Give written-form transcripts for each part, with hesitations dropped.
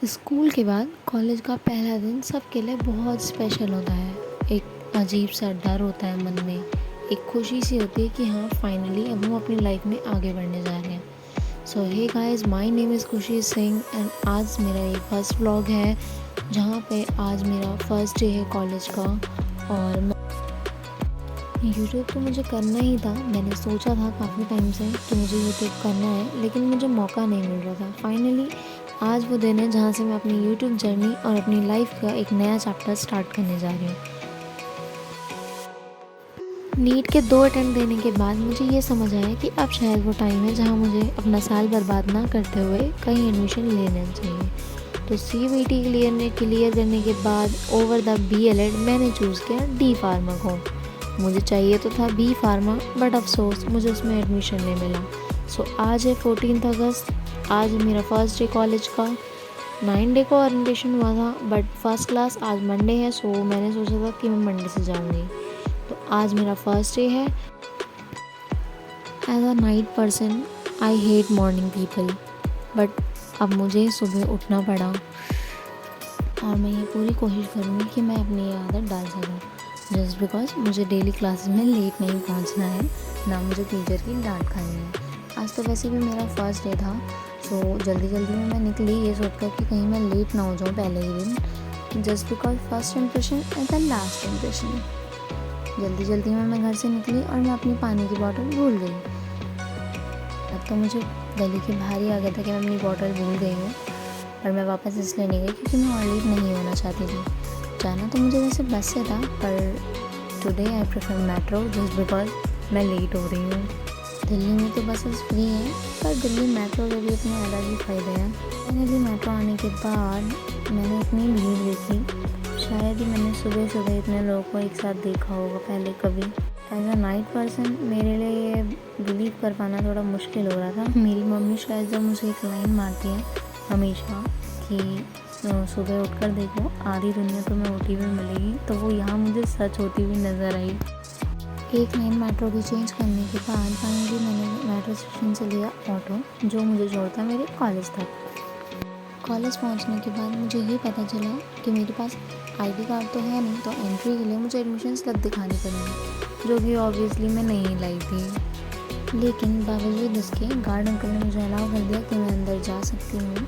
School के बाद college का पहला दिन सबके लिए बहुत स्पेशल होता है। एक अजीब सा डर होता है मन में, एक खुशी सी होती है कि हाँ फाइनली अब हम अपनी लाइफ में आगे बढ़ने जा रहे हैं। So hey guys, my name is Khushi Singh and आज मेरा ये फर्स्ट व्लॉग है जहाँ पे आज मेरा फर्स्ट डे है कॉलेज का। और यूट्यूब तो मुझे करना ही था, मैंने सोचा था काफ़ी टाइम से कि मुझे यूट्यूब करना है, लेकिन मुझे मौका नहीं मिल रहा था। फाइनली आज वो दिन है जहाँ से मैं अपनी यूट्यूब जर्नी और अपनी लाइफ का एक नया चैप्टर स्टार्ट करने जा रही हूँ। नीट के 2 अटेम्प्ट देने के बाद मुझे ये समझ आया कि अब शायद वो टाइम है जहाँ मुझे अपना साल बर्बाद ना करते हुए कहीं एडमिशन लेना चाहिए। तो CBT क्लियर करने के बाद ओवर द BLED मैंने चूज़ किया D फार्मा को। मुझे चाहिए तो था B फार्मा, बट अफसोस मुझे उसमें एडमिशन नहीं मिला। सो आज है 14 अगस्त, आज मेरा फर्स्ट डे कॉलेज का। 9 डे को ओरिएंटेशन हुआ था, बट फर्स्ट क्लास आज मंडे है, सो मैंने सोचा था कि मैं मंडे से जाऊँगी। तो आज मेरा फर्स्ट डे है। As a night person I hate morning people, but अब मुझे सुबह उठना पड़ा और मैं ये पूरी कोशिश करूँगी कि मैं अपनी ये आदत डाल सकूँ। जस्ट बिकॉज मुझे डेली क्लासेस में लेट नहीं पहुँचना है, ना मुझे टीचर की डांट खानी है। आज तो वैसे भी मेरा फर्स्ट डे था, सो जल्दी जल्दी में मैं निकली ये सोचकर कि कहीं मैं लेट ना हो जाऊँ पहले ही दिन। Just because first impression is the last impression. जल्दी जल्दी में मैं घर से निकली और मैं अपनी पानी की बॉटल भूल गई। अब तो मुझे गली के बाहर ही आ गया था कि मैं अपनी बॉटल भूल गई हूँ, और मैं वापस इसलिए नहीं गई क्योंकि मैं और लेट नहीं होना चाहती थी। जाना तो मुझे वैसे बस से था, पर today I prefer metro just because मैं लेट हो रही हूँ। दिल्ली में तो बसेस फ्री हैं, पर दिल्ली मेट्रो के भी अपने अलग ही फ़ायदे हैं। मैंने भी मेट्रो आने के बाद मैंने इतनी भीड़ देखी, शायद ही मैंने सुबह सुबह इतने लोगों को एक साथ देखा होगा पहले कभी। एज अ नाइट पर्सन मेरे लिए ये बिलीव कर पाना थोड़ा मुश्किल हो रहा था। मेरी मम्मी शायद जब मुझे एक लाइन मारती है हमेशा कि सुबह उठकर देखो आधी दुनिया तुम्हें उठी हुई मिलेगी, तो वो यहाँ मुझे सच होती हुई नज़र आई। एक लाइन मेट्रो की चेंज करने के बाद फाइनली मैंने मेट्रो स्टेशन से लिया ऑटो जो मुझे छोड़ता मेरे कॉलेज तक। कॉलेज पहुंचने के बाद मुझे ये पता चला कि मेरे पास ID कार्ड तो है नहीं, तो एंट्री के लिए मुझे एडमिशन स्लिप दिखानी पड़ेगी, जो कि ऑब्वियसली मैं नहीं लाई थी। लेकिन बावजूद इसके गार्ड अंकल ने मुझे अलाउ कर दिया कि मैं अंदर जा सकती हूँ,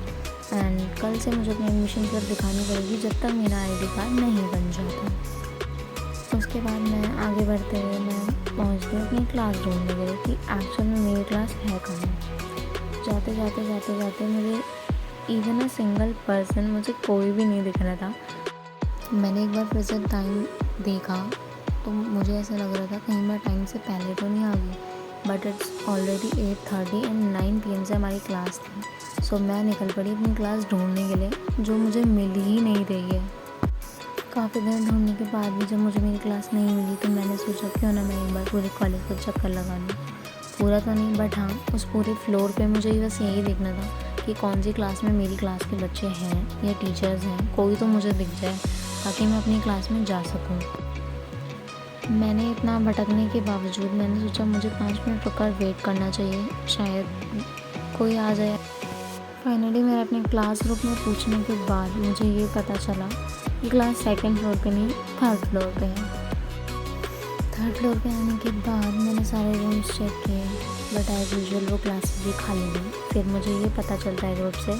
एंड कल से मुझे अपनी एडमिशन स्लिप दिखानी पड़ेगी जब तक मेरा ID कार्ड नहीं बन जाता। उसके बाद मैं आगे बढ़ते हुए मैं पहुँच गई अपनी क्लास ढूंढने के लिए कि एक्चुअल में मेरी क्लास है कहाँ। जाते जाते जाते जाते मुझे इवन अ सिंगल पर्सन, मुझे कोई भी नहीं दिख रहा था। मैंने एक बार फिर से टाइम देखा तो मुझे ऐसा लग रहा था कहीं मैं टाइम से पहले तो नहीं आ गई, but it's already 8:30 and 9 PM से हमारी क्लास थी। सो मैं निकल पड़ी अपनी क्लास ढूंढने के लिए, जो मुझे मिल ही नहीं रही है। काफ़ी देर ढूंढने के बाद भी जब मुझे मेरी क्लास नहीं मिली तो मैंने सोचा क्यों ना मैं एक बार पूरे कॉलेज को चक्कर लगा लूँ। पूरा तो नहीं, बट हाँ उस पूरे फ्लोर पे मुझे बस यही देखना था कि कौन सी क्लास में मेरी क्लास के बच्चे हैं या टीचर्स हैं, कोई तो मुझे दिख जाए ताकि मैं अपनी क्लास में जा सकूं। मैंने इतना भटकने के बावजूद मैंने सोचा मुझे 5 मिनट रुककर वेट करना चाहिए, शायद कोई आ जाए। फाइनली मैंने अपने क्लास ग्रुप में पूछने के बाद मुझे ये पता चला कि क्लास 2nd फ्लोर पे नहीं 3rd फ्लोर पे है। 3rd फ्लोर पे आने के बाद मैंने सारे रूम्स चेक किए, बट एज यूजुअल वो क्लासेस भी खाली थी। फिर मुझे ये पता चलता है ग्रुप से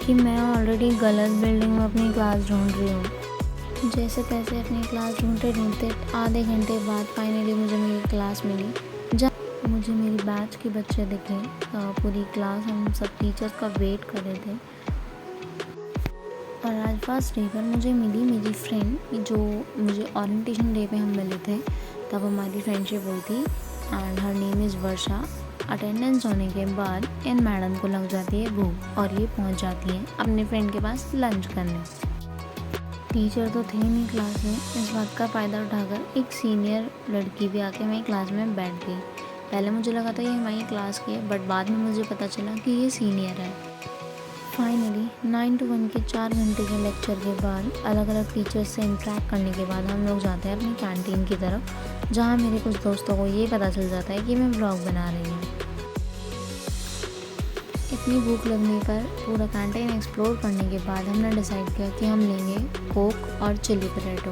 कि मैं ऑलरेडी गलत बिल्डिंग में अपनी क्लास ढूंढ रही हूँ। जैसे तैसे अपनी क्लास ढूंढते ढूंढते आधे घंटे बाद फाइनली मुझे मेरी क्लास मिली, जब मुझे मेरी बैच के बच्चे दिखे। पूरी क्लास हम सब टीचर्स का वेट कर रहे थे। और आज फर्स्ट डे पर मुझे मिली मेरी फ्रेंड, जो मुझे ओरिएंटेशन डे पे हम मिले थे तब हमारी फ्रेंडशिप हुई थी, and her name is Varsha. Attendance होने के बाद इन मैडम को लग जाती है भूख और ये पहुंच जाती है अपने फ्रेंड के पास लंच करने। टीचर तो थे नहीं क्लास में, इस बात का फ़ायदा उठाकर एक सीनियर लड़की भी आके हमारी क्लास में बैठ गई। पहले मुझे लगा था ये हमारी क्लास की है, बट बाद में मुझे पता चला कि ये सीनियर है। फाइनली 9 to 1 के 4 घंटे के लेक्चर के बाद अलग अलग टीचर्स से इंटरेक्ट करने के बाद हम लोग जाते हैं अपनी कैंटीन की तरफ, जहाँ मेरे कुछ दोस्तों को ये पता चल जाता है कि मैं व्लॉग बना रही हूँ। इतनी भूख लगने पर पूरा कैंटीन एक्सप्लोर करने के बाद हमने डिसाइड किया कि हम लेंगे कोक और चिली पोटैटो,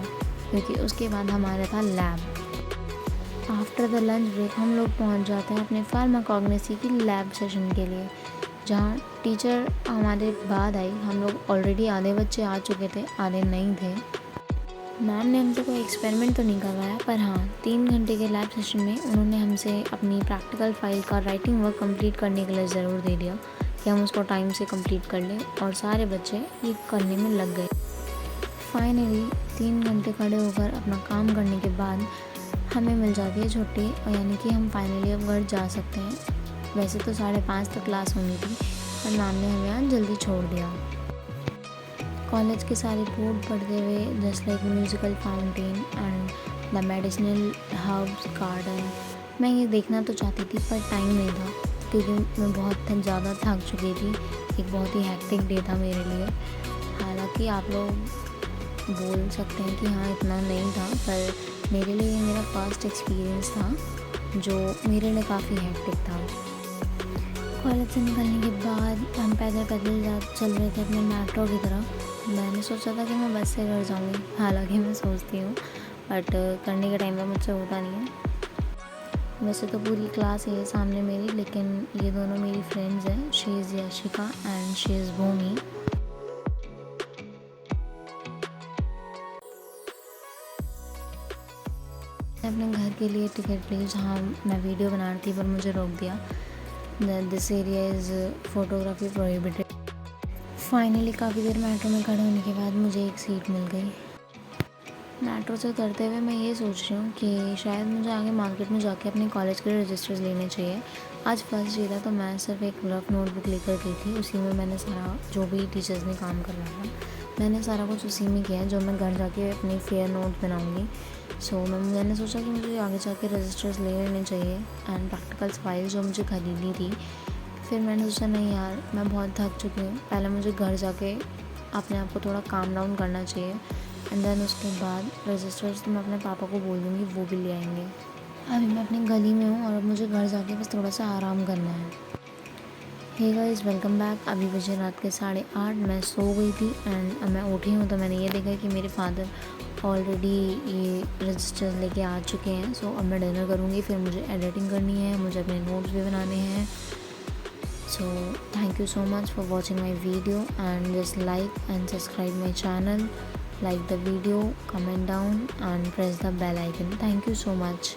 क्योंकि उसके बाद हमारा था lab. After the lunch break हम लोग पहुंच जाते हैं अपने फार्माकोग्नोसी की लैब सेशन के लिए, जहां टीचर हमारे बाद आई। हम लोग ऑलरेडी आधे बच्चे आ चुके थे, आधे नहीं थे। मैम ने हमसे कोई एक्सपेरिमेंट तो नहीं करवाया, पर हाँ 3 घंटे के लैब सेशन में उन्होंने हमसे अपनी प्रैक्टिकल फाइल का राइटिंग वर्क कंप्लीट करने के लिए ज़रूर दे दिया कि हम उसको टाइम से कंप्लीट कर लें, और सारे बच्चे ये करने में लग गए। फाइनली 3 घंटे खड़े होकर अपना काम करने के बाद हमें मिल जाती है छुट्टी, और यानी कि हम फाइनली अब घर जा सकते हैं। वैसे तो 5:30 तक क्लास होनी थी, पर मैम ने हमें यहाँ जल्दी छोड़ दिया। कॉलेज के सारे बोर्ड पढ़ते हुए, just like musical fountain and the medicinal herbs garden, मैं ये देखना तो चाहती थी पर टाइम नहीं था, क्योंकि मैं बहुत ज़्यादा थक चुकी थी। एक बहुत ही हैक्टिक डे था मेरे लिए। हालांकि आप लोग बोल सकते हैं कि हाँ इतना नहीं था, पर मेरे लिए ये मेरा फर्स्ट एक्सपीरियंस था जो मेरे लिए काफ़ी हैक्टिक था। कॉलेज से निकलने के बाद हम पैदल चल रहे थे अपने मेट्रो की तरफ। मैंने सोचा था कि मैं बस से घर जाऊँगी, हालांकि मैं सोचती हूँ बट करने के टाइम पे मुझसे होता नहीं है। वैसे तो पूरी क्लास है सामने मेरी, लेकिन ये दोनों मेरी फ्रेंड्स हैं, she is Yashika and she is Bhumi. अपने घर के लिए टिकट ली जहाँ मैं वीडियो बना रही थी, पर मुझे रोक दिया। This area is photography prohibited. Finally काफ़ी देर मेट्रो में खड़े होने के बाद मुझे एक सीट मिल गई। मेट्रो से उतरते हुए मैं ये सोच रही हूँ कि शायद मुझे आगे मार्केट में जाके अपने कॉलेज के रजिस्टर्स लेने चाहिए। आज फर्स्ट डे था, तो मैं सिर्फ एक रफ नोटबुक लेकर गई थी। उसी में मैंने सारा जो भी टीचर्स ने काम करवाया, मैंने सारा कुछ उसी में किया है, जो मैं घर जाके अपनी फेयर नोट बनाऊँगी। सो मैंने सोचा कि मुझे आगे जाके रजिस्टर्स ले लेने चाहिए एंड प्रैक्टिकल्स फाइल जो मुझे ख़रीदनी थी। फिर मैंने सोचा नहीं यार, मैं बहुत थक चुकी हूँ, पहले मुझे घर जाके अपने आप को थोड़ा काम डाउन करना चाहिए, एंड देन उसके बाद रजिस्टर्स तो मैं अपने पापा को बोल दूँगी, वो भी ले आएंगे। अभी मैं अपनी गली में हूँ और अब मुझे घर जाके बस थोड़ा सा आराम करना है। Hey guys, welcome back. अभी बजे रात के 8:30। मैं सो गई थी एंड अब मैं उठी हूँ तो मैंने ये देखा कि मेरे फादर ऑलरेडी ये रजिस्टर्स लेके आ चुके हैं। सो अब मैं डिनर करूँगी, फिर मुझे एडिटिंग करनी है, मुझे अपने नोट्स भी बनाने हैं। So thank you so much for watching my video, and just like and subscribe my channel, like the video, comment down and press the bell icon. Thank you so much.